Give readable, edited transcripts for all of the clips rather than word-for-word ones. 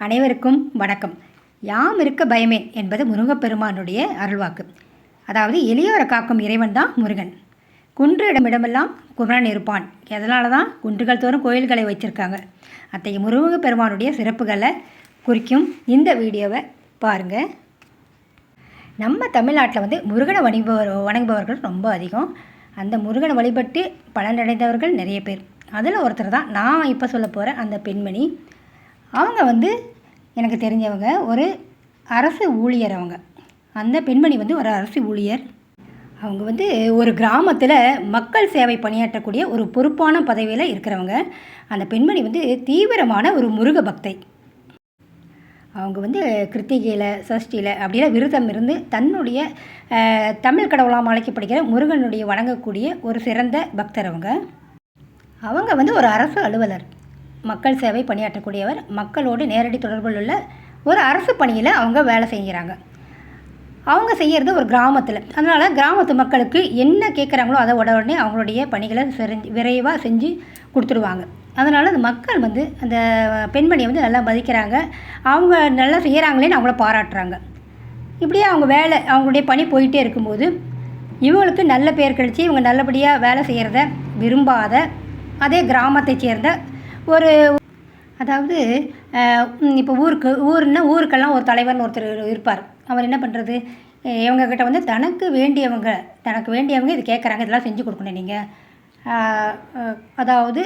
அனைவருக்கும் வணக்கம். யாம் இருக்க பயமேன் என்பது முருகப்பெருமானுடைய அருள்வாக்கு. அதாவது எளியோரை காக்கும் இறைவன் தான் முருகன். குன்று இடமிடமெல்லாம் குமரன் இருப்பான். அதனால தான் குன்றுகள் தோறும் கோயில்களை வச்சுருக்காங்க. அத்தகைய முருகப்பெருமானுடைய சிறப்புகளை குறிக்கும் இந்த வீடியோவை பாருங்கள். நம்ம தமிழ்நாட்டில் முருகனை வணங்குபவர்கள் ரொம்ப அதிகம். அந்த முருகனை வழிபட்டு பலனடைந்தவர்கள் நிறைய பேர். அதில் ஒருத்தர் தான் நான் இப்போ சொல்ல போகிற அந்த பெண்மணி. அவங்க எனக்கு தெரிஞ்சவங்க ஒரு அரசு ஊழியர். அந்த பெண்மணி ஒரு அரசு ஊழியர். அவங்க ஒரு கிராமத்தில் மக்கள் சேவை பணியாற்றக்கூடிய ஒரு பொறுப்பான பதவியில் இருக்கிறவங்க. அந்த பெண்மணி தீவிரமான ஒரு முருக பக்தை. அவங்க கிருத்திகையில் சஷ்டியில் அப்படியெல்லாம் விரதம் இருந்து தன்னுடைய தமிழ் கடவுளாக அழைக்கப்படுகிற முருகனுடைய வணங்கக்கூடிய ஒரு சிறந்த பக்தர். அவங்க ஒரு அரசு அலுவலர், மக்கள் சேவை பணியாற்றக்கூடியவர். மக்களோடு நேரடி தொடர்பில் உள்ள ஒரு அரசு பணியில் அவங்க வேலை செய்கிறாங்க. அவங்க செய்கிறது ஒரு கிராமத்தில். அதனால் கிராமத்து மக்களுக்கு என்ன கேட்குறாங்களோ அதை உடனே அவங்களுடைய பணிகளை விரைவாக செஞ்சு கொடுத்துருவாங்க. அதனால் அந்த மக்கள் அந்த பெண்மணியை நல்லா மதிக்கிறாங்க. அவங்க நல்லா செய்கிறாங்களேன்னு அவங்கள பாராட்டுறாங்க. இப்படியே அவங்களுடைய பணி போயிட்டே இருக்கும்போது இவங்களுக்கு நல்ல பேர் கழித்து இவங்க நல்லபடியாக வேலை செய்கிறத விரும்பாத அதே கிராமத்தை சேர்ந்த ஒரு, அதாவது இப்போ ஊருக்கெல்லாம் ஒரு தலைவர்னு ஒருத்தர் இருப்பார். அவர் என்ன பண்ணுறது, இவங்கக்கிட்ட தனக்கு வேண்டியவங்க இது கேட்குறாங்க, இதெல்லாம் செஞ்சு கொடுக்கணும் நீங்கள். அதாவது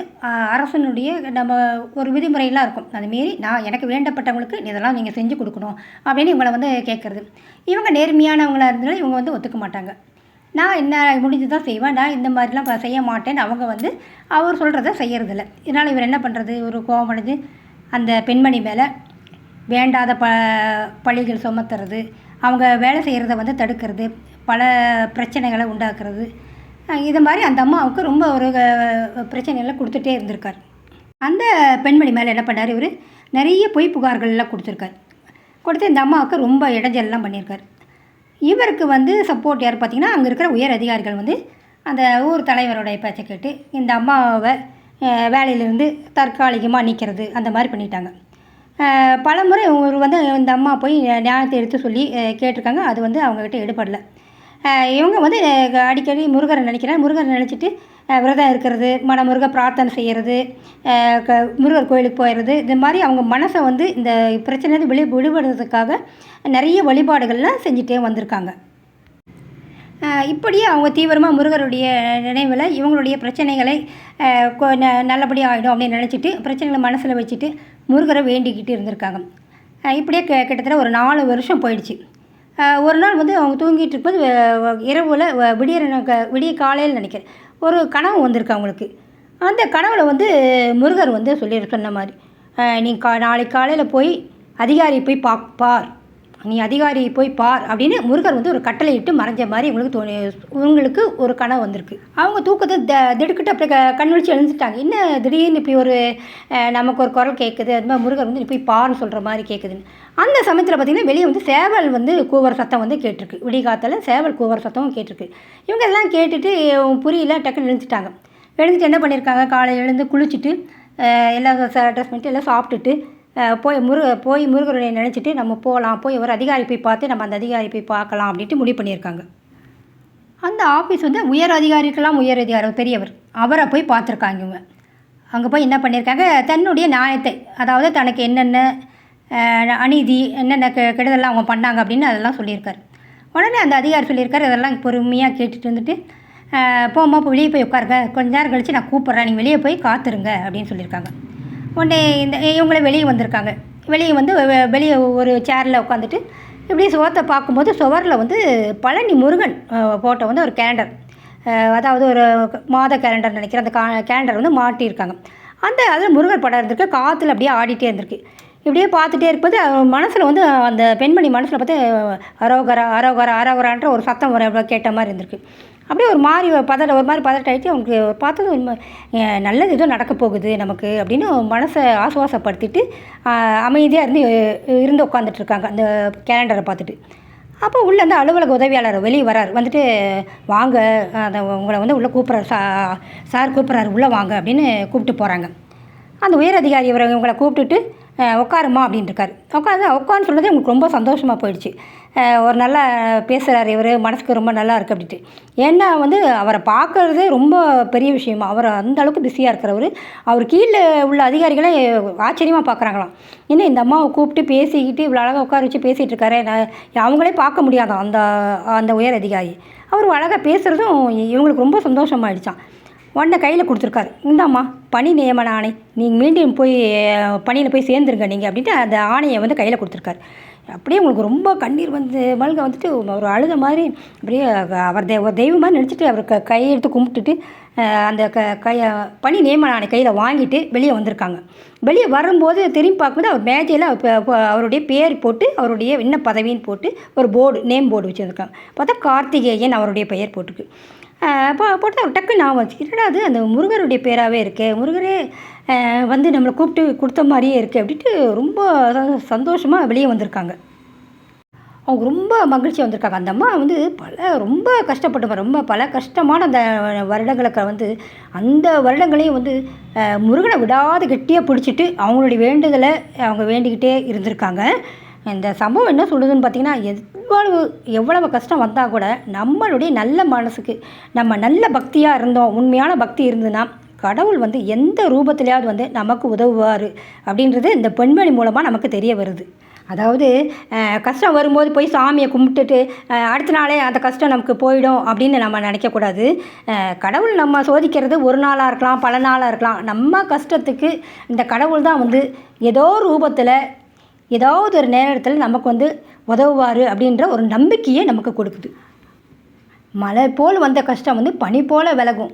அரசனுடைய நம்ம ஒரு விதிமுறையெல்லாம் இருக்கும். அதுமாரி எனக்கு வேண்டப்பட்டவங்களுக்கு இதெல்லாம் நீங்கள் செஞ்சு கொடுக்கணும் அப்படின்னு இவங்களை கேட்குறது. இவங்க நேர்மையானவங்களாக இருந்தாலும் இவங்க ஒத்துக்க மாட்டாங்க. நான் என்ன முடிஞ்சு தான் செய்வேன், நான் இந்த மாதிரிலாம் செய்ய மாட்டேன்னு அவங்க அவர் சொல்கிறத செய்கிறதில்ல. இதனால் இவர் என்ன பண்ணுறது, ஒரு கோபம் அடைஞ்சு அந்த பெண்மணி மேலே வேண்டாத பழிகள் சுமத்துறது, அவங்க வேலை செய்கிறத தடுக்கிறது, பல பிரச்சனைகளை உண்டாக்குறது. இது மாதிரி அந்த அம்மாவுக்கு ரொம்ப ஒரு பிரச்சனைகளை கொடுத்துட்டே இருந்திருக்கார். அந்த பெண்மணி மேலே என்ன பண்ணார், இவர் நிறைய பொய் புகார்கள்லாம் கொடுத்து இந்த அம்மாவுக்கு ரொம்ப இடைஞ்சல்லாம் பண்ணியிருக்கார். இவருக்கு சப்போர்ட் யார் பார்த்திங்கன்னா, அங்கே இருக்கிற உயர் அதிகாரிகள் அந்த ஊர் தலைவருடைய பேச்சை கேட்டு இந்த அம்மாவை வேலையிலேருந்து தற்காலிகமாக நீக்கிறது அந்த மாதிரி பண்ணிட்டாங்க. பல முறை இவர் இந்த அம்மா போய் நியாயத்தை எடுத்து சொல்லி கேட்டிருக்காங்க. அது அவங்கக்கிட்ட எடுபடலை. இவங்க அடிக்கடி முருகரை நினச்சிட்டு விரதம் இருக்கிறது, மனமுருக பிரார்த்தனை செய்கிறது, முருகர் கோயிலுக்கு போயிடுறது. இது மாதிரி அவங்க மனசை இந்த பிரச்சனையிலேருந்து விடுபடுறதுக்காக நிறைய வழிபாடுகள்லாம் செஞ்சுட்டே வந்திருக்காங்க. இப்படியே அவங்க தீவிரமாக முருகருடைய நினைவில் இவங்களுடைய பிரச்சனைகளை நல்லபடியாக ஆகிடும் அப்படின்னு நினச்சிட்டு பிரச்சனைகளை மனசில் வச்சுட்டு முருகரை வேண்டிக்கிட்டு இருந்திருக்காங்க. இப்படியே கிட்டத்தட்ட ஒரு 4 வருஷம் போயிடுச்சு. ஒரு நாள் அவங்க தூங்கிட்டு இருக்கும்போது இரவில் விடிய காலையில் நினைக்கிறேன் ஒரு கனவு வந்திருக்கு அவங்களுக்கு. அந்த கனவில் முருகர் சொன்ன மாதிரி, நீ நாளைக்கு காலையில் போய் அதிகாரியை போய் பார் அப்படின்னு முருகர் ஒரு கட்டளை இட்டு மறைஞ்ச மாதிரி இவங்களுக்கு ஒரு கனவு வந்திருக்கு. அவங்க தூக்கத்தை திடுக்கிட்டு அப்படியே கண்விழிச்சு எழுந்துட்டாங்க. என்ன திடீர்னு இப்படி ஒரு நமக்கு ஒரு குரல் கேட்குது, அது மாதிரி முருகர் நீ போய் பாருன்னு சொல்கிற மாதிரி கேட்குதுன்னு. அந்த சமயத்தில் பார்த்திங்கன்னா வெளியே சேவல் கூவர சத்தம் கேட்டிருக்கு. விடிகாத்தில் சேவல் கூவர சத்தமும் கேட்டிருக்கு. இவங்க எல்லாம் கேட்டுட்டு புரியல, டக்குன்னு எழுந்துட்டு என்ன பண்ணியிருக்காங்க, காலையில் எழுந்து குளிச்சுட்டு எல்லாம் ட்ரெஸ் பண்ணிட்டு எல்லாம் சாப்பிட்டுட்டு போய் முருகரை நினச்சிட்டு நம்ம போய் ஒரு அதிகாரி போய் பார்த்து நம்ம அந்த அதிகாரி போய் பார்க்கலாம் அப்படின்ட்டு முடிவு பண்ணியிருக்காங்க. அந்த ஆஃபீஸ் உயர் அதிகாரி பெரியவர், அவரை போய் பார்த்துருக்காங்க. இவங்க அங்கே போய் என்ன பண்ணியிருக்காங்க, தன்னுடைய நியாயத்தை, அதாவது தனக்கு என்னென்ன அநீதி என்னென்ன கெடுதல்லாம் அவங்க பண்ணாங்க அப்படின்னு அதெல்லாம் சொல்லியிருக்காரு. உடனே அந்த அதிகாரி சொல்லியிருக்காரு, அதெல்லாம் பொறுமையாக கேட்டுட்டு இருந்துட்டு போகும்போது வெளியே போய் உட்காருங்க, கொஞ்ச நேரம் கழித்து நான் கூப்பிட்றேன், நீங்கள் வெளியே போய் காத்துருங்க அப்படின்னு சொல்லியிருக்காங்க. உடனே இவங்களே வெளியே வந்திருக்காங்க. வெளியே ஒரு சேரில் உட்காந்துட்டு இப்படி சுவத்தை பார்க்கும்போது சுவரில் பழனி முருகன் போட்ட ஒரு கேலண்டர், அதாவது ஒரு மாத கேலண்டர் நினைக்கிறேன், அந்த கேலண்டர் மாட்டியிருக்காங்க. அதில் முருகன் படம் இருந்திருக்கு, காற்றுல அப்படியே ஆடிட்டே இருந்திருக்கு. இப்படியே பார்த்துட்டே இருக்கும்போது மனசில் அந்த பெண்மணி மனசில் பார்த்து அரோகரான்ற ஒரு சத்தம் கேட்ட மாதிரி இருந்திருக்கு. அப்படியே ஒரு மாதிரி பதட்டாயிடுச்சு. அவங்களுக்கு பார்த்தது நல்லது ஏதோ நடக்க போகுது நமக்கு அப்படின்னு மனசை ஆசுவாசப்படுத்திட்டு அமைதியாக இருந்து உட்காந்துட்ருக்காங்க அந்த கேலண்டரை பார்த்துட்டு. அப்போ உள்ளே அலுவலக உதவியாளர் வெளியே வரார். வாங்க, உங்களை உள்ளே கூப்பிட்றாரு, சார் கூப்பிட்றாரு, உள்ளே வாங்க அப்படின்னு கூப்பிட்டு போகிறாங்க. அந்த உயர் அதிகாரி இவங்களை கூப்பிட்டுட்டு உட்காருமா அப்படின்ட்டுருக்காரு. உட்கான்னு சொன்னதே உங்களுக்கு ரொம்ப சந்தோஷமாக போயிடுச்சு. ஒரு நல்லா பேசுகிறாரு இவர், மனசுக்கு ரொம்ப நல்லா இருக்குது அப்படின்ட்டு. ஏன்னா வந்து அவரை பார்க்குறதே ரொம்ப பெரிய விஷயமா. அவர் அந்த அளவுக்கு பிஸியாக இருக்கிறவர். அவர் கீழே உள்ள அதிகாரிகளே ஆச்சரியமாக பார்க்குறாங்களாம். என்ன இந்த அம்மாவை கூப்பிட்டு பேசிக்கிட்டு இவ்வளோ அழகாக உட்கார வச்சு பேசிகிட்டு இருக்காரு. அவங்களே பார்க்க முடியாதான் அந்த அந்த உயர் அதிகாரி. அவர் அழகாக பேசுகிறதும் இவங்களுக்கு ரொம்ப சந்தோஷமாயிடுச்சான். உடனே கையில் கொடுத்துருக்காரு. இந்தாம்மா பணி நியமன ஆணை, நீங்கள் மீண்டும் போய் பணியில் போய் சேர்ந்துருங்க நீங்கள் அப்படின்ட்டு அந்த ஆணையை வந்து கையில் கொடுத்துருக்காரு. அப்படியே உங்களுக்கு ரொம்ப கண்ணீர் வந்து மல்க வந்துட்டு ஒரு அழுத மாதிரி அப்படியே அவர் ஒரு தெய்வம் மாதிரி நினச்சிட்டு அவர் கையெடுத்து கும்பிட்டுட்டு அந்த பணி நியமன ஆணை கையில் வாங்கிட்டு வெளியே வந்திருக்காங்க. வெளியே வரும்போது திரும்பி பார்க்கும்போது அவர் மேஜையில் அவருடைய பேர் போட்டு அவருடைய என்ன பதவின்னு போட்டு ஒரு போர்டு நேம் போர்டு வச்சுருக்காங்க. பார்த்தா கார்த்திகேயன் அவருடைய பெயர் போட்டுருக்கு. போட்டு அவர் டக்குன்னு நான் வச்சு என்னடா அது அந்த முருகருடைய பேராகவே இருக்குது, முருகரே வந்து நம்மளை கூப்பிட்டு கொடுத்த மாதிரியே இருக்குது அப்படின்ட்டு ரொம்ப சந்தோஷமாக வெளியே வந்திருக்காங்க. அவங்க ரொம்ப மகிழ்ச்சியாக வந்திருக்காங்க. அந்த அம்மா வந்து ரொம்ப கஷ்டப்பட்டு ரொம்ப பல கஷ்டமான அந்த வருடங்களுக்கு வந்து அந்த வருடங்களையும் வந்து முருகனை விடாது கெட்டியாக பிடிச்சிட்டு அவங்களுடைய வேண்டுதலை அவங்க வேண்டிக்கிட்டே இருந்திருக்காங்க. இந்த சம்பவம் என்ன சொல்லுதுன்னு பார்த்திங்கன்னா, எவ்வளவு கஷ்டம் வந்தால் கூட நம்மளுடைய நல்ல மனசுக்கு நம்ம நல்ல பக்தியாக இருந்தோம், உண்மையான பக்தி இருந்ததுன்னா கடவுள் வந்து எந்த ரூபத்திலையாவது வந்து நமக்கு உதவுவார் அப்படின்றது இந்த பெண்மணி மூலமாக நமக்கு தெரிய வருது. அதாவது கஷ்டம் வரும்போது போய் சாமியை கும்பிட்டுட்டு அடுத்த நாளே அந்த கஷ்டம் நமக்கு போயிடும் அப்படின்னு நம்ம நினைக்கக்கூடாது. கடவுள் நம்ம சோதிக்கிறது ஒரு நாளாக இருக்கலாம், பல நாளாக இருக்கலாம். நம்ம கஷ்டத்துக்கு இந்த கடவுள் தான் வந்து ஏதோ ரூபத்தில் ஏதாவது ஒரு நேரத்தில் நமக்கு வந்து உதவுவார் அப்படின்ற ஒரு நம்பிக்கையை நமக்கு கொடுக்குது. மழை போல் வந்த கஷ்டம் வந்து பனி போல் விலகும்.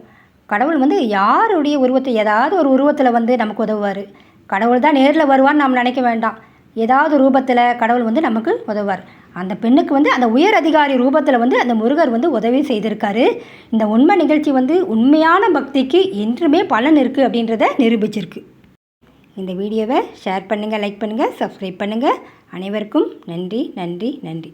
கடவுள் வந்து யாருடைய உருவத்தை ஏதாவது ஒரு உருவத்தில் வந்து நமக்கு உதவுவார். கடவுள் தான் நேரில் வருவான்னு நாம் நினைக்க வேண்டாம். ஏதாவது ரூபத்தில் கடவுள் வந்து நமக்கு உதவுவார். அந்த பெண்ணுக்கு வந்து அந்த உயர் அதிகாரி ரூபத்தில் வந்து அந்த முருகர் வந்து உதவி செய்திருக்காரு. இந்த உண்மை நிகழ்ச்சி வந்து உண்மையான பக்திக்கு என்றுமே பலன் இருக்குது அப்படின்றத நிரூபிச்சிருக்கு. இந்த வீடியோவை ஷேர் பண்ணுங்கள், லைக் பண்ணுங்கள், சப்ஸ்கிரைப் பண்ணுங்கள். அனைவருக்கும் நன்றி நன்றி நன்றி.